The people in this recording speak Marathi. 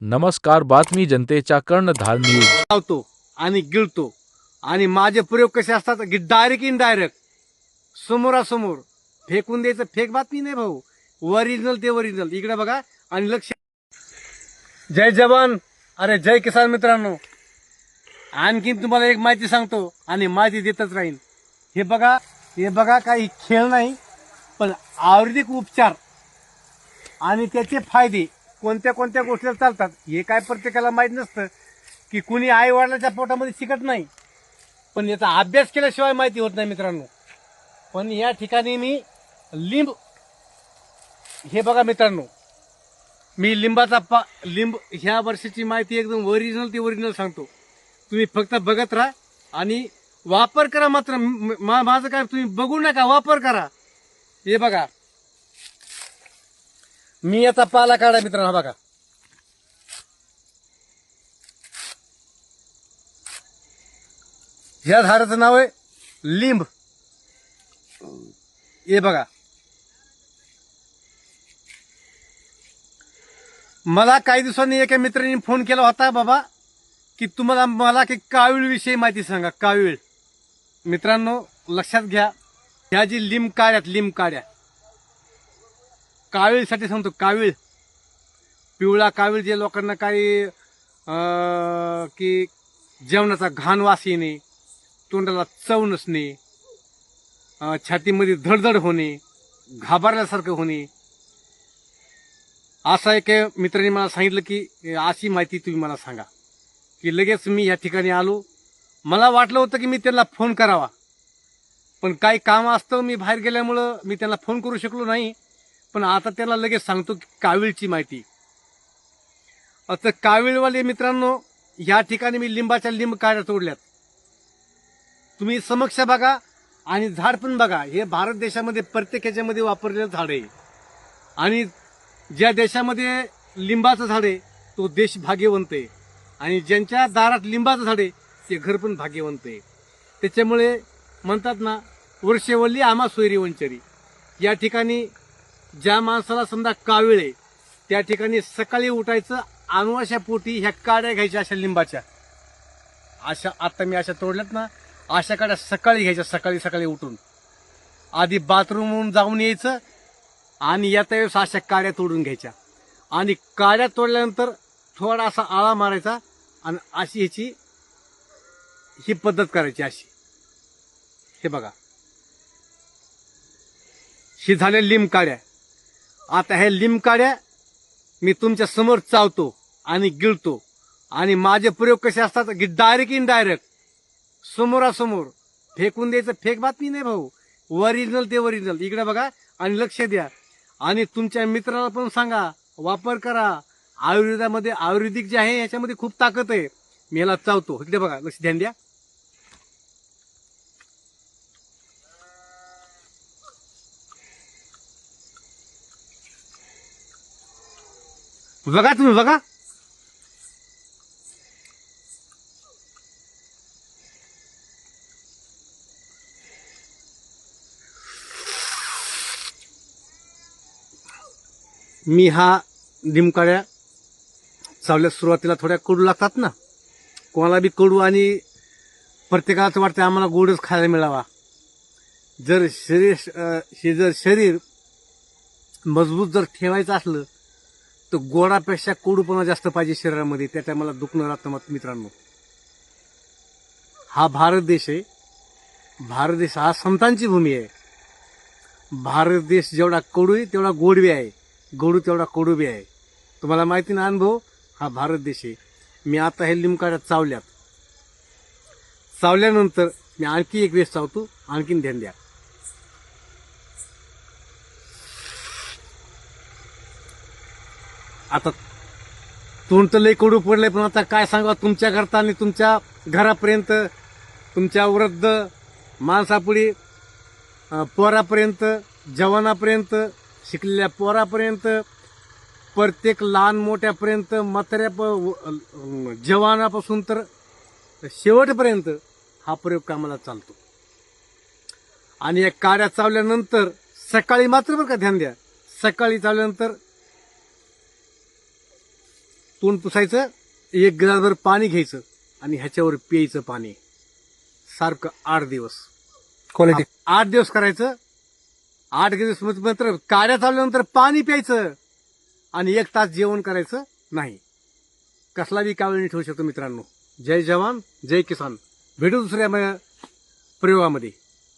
नमस्कार. बातमी जनतेच्या कर्णधार न्यूज. लावतो आणि गिळतो. आणि माझे प्रयोग कसे असतात की डायरेक्ट इनडायरेक्ट समोरासमोर फेकून द्यायचं. फेक बातमी नाही भाऊ, ओरिजिनल ते ओरिजिनल. इकडे बघा आणि लक्ष. जय जवान, अरे जय किसान मित्रांनो. आणखीन तुम्हाला एक माहिती सांगतो आणि माहिती देतच राहीन. हे बघा काही खेळ नाही, पण आयुर्वेदिक उपचार आणि त्याचे फायदे कोणत्या कोणत्या गोष्टीला चालतात हे काय प्रत्येकाला माहीत नसतं. की कुणी आई वडिलाच्या पोटामध्ये शिकत नाही, पण याचा अभ्यास केल्याशिवाय माहिती होत नाही मित्रांनो. पण या ठिकाणी मी लिंब, हे बघा मित्रांनो, मी लिंबाचा लिंब ह्या वर्षाची माहिती एकदम ओरिजिनल ती ओरिजिनल सांगतो. तुम्ही फक्त बघत राहा आणि वापर करा. मात्र माझं काय, तुम्ही बघू नका, वापर करा. हे बघा, मी याचा पाला काढा मित्रांनो. हा बघा, ह्या झाडाचं नाव आहे लिंब. हे बघा, मला काही दिवसांनी एका मित्राने फोन केला होता, बाबा की मला की कावीळ विषयी माहिती सांगा. कावीळ मित्रांनो लक्षात घ्या, ह्या जी लिंब काड्या कावीळसाठी सांगतो. कावीळ, पिवळा कावीळ, जे लोकांना काही की जेवणाचा घाण वास येणे, तोंडाला चव नसणे, छातीमध्ये धडधड होणे, घाबरल्यासारखं होणे, असा एक मित्राने मला सांगितलं की अशी माहिती तुम्ही मला सांगा. की लगेच मी या ठिकाणी आलो. मला वाटलं होतं की मी त्यांना फोन करावा, पण काही काम असतं, मी बाहेर गेल्यामुळं मी त्यांना फोन करू शकलो नाही. पण आता त्यांना लगेच सांगतो की कावीळची माहिती. आता कावीळवाले मित्रांनो, या ठिकाणी मी लिंबाच्या लिंब काड्या तोडल्यात. तुम्ही समक्ष बघा आणि झाड पण बघा. हे भारत देशामध्ये प्रत्येक ह्याच्यामध्ये वापरलेलं झाड आहे. आणि ज्या देशामध्ये लिंबाचं झाड आहे तो देश भाग्यवंत आहे. आणि ज्यांच्या दारात लिंबाचं झाड आहे ते घर पण भाग्यवंत आहे. त्याच्यामुळे म्हणतात ना, वर्षेवल्ली आम्हा सोयरी वंचरी. या ठिकाणी ज्या माणसाला समजा कावीळ आहे, त्या ठिकाणी सकाळी उठायचं, अमावास्या पोटी ह्या काड्या घ्यायच्या अशा लिंबाच्या. अशा आता मी अशा तोडल्यात ना, अशा काड्या सकाळी घ्यायच्या. सकाळी उठून आधी बाथरूमहून जाऊन यायचं आणि येता वेळेस अशा काड्या तोडून घ्यायच्या. आणि काड्या तोडल्यानंतर थोडासा आळा मारायचा आणि अशी ही पद्धत करायची अशी. हे बघा, ही झाल्या लिंब काड्या. आता ह्या लिंब काड्या मी तुमच्या समोर चावतो आणि गिळतो. आणि माझे प्रयोग कसे असतात की डायरेक्ट इनडायरेक्ट समोरासमोर फेकून द्यायचं. फेक बातमी नाही भाऊ, ओरिजिनल ते ओरिजिनल. इकडे बघा आणि लक्ष द्या. आणि तुमच्या मित्राला पण सांगा, वापर करा. आयुर्वेदामध्ये आयुर्वेदिक जे आहे याच्यामध्ये खूप ताकद आहे. मी याला चावतो. इकडे बघा, लक्ष ध्यान द्या. बघा तुम्ही बघा, मी हा लिंबकाड्या चावल्या. सुरुवातीला थोड्या कडू लागतात ना, कोणाला बी कडू. आणि प्रत्येकाचं वाटतं आम्हाला गोडच खायला मिळावा. जर शरीर मजबूत जर ठेवायचं असलं तर गोडापेक्षा कडूपणा जास्त पाहिजे शरीरामध्ये. त्या टायमाला दुखणं राहतं मित्रांनो. हा भारत देश आहे. भारत देश हा संतांची भूमी आहे. भारत देश जेवढा कडू आहे तेवढा गोड बी आहे, गोडू तेवढा कडू बी आहे. तुम्हाला माहिती ना, अनुभव. हा भारत देश आहे. मी आता हे लिंबकाड्या चावल्यानंतर मी आणखी एक वेळेस चावतो. आणखीन ध्यान द्या. आता तोंड तर लई कडू पडलंय, पण आता काय सांगा तुमच्या करता आणि तुमच्या घरापर्यंत, तुमच्या वृद्ध माणसापुढे, पोरापर्यंत, जवानापर्यंत, शिकलेल्या पोरापर्यंत, प्रत्येक लहान मोठ्यापर्यंत, जवानापासून तर शेवटपर्यंत हा प्रयोग कामाला चालतो. आणि या काड्या चावल्यानंतर सकाळी मात्र बरं का ध्यान द्या, सकाळी चावल्यानंतर तोंड पुसायचं, एक ग्लासभर पाणी घ्यायचं आणि ह्याच्यावर प्यायचं पाणी सारखं 8 दिवस. क्वालिटी 8 दिवस करायचं. 8 दिवस नंतर काड्या चालल्यानंतर पाणी प्यायचं आणि 1 तास जेवण करायचं नाही. कसला बी कावळी ठेवू शकतो मित्रांनो. जय जवान जय किसान. भेटू दुसऱ्या प्रयोगामध्ये.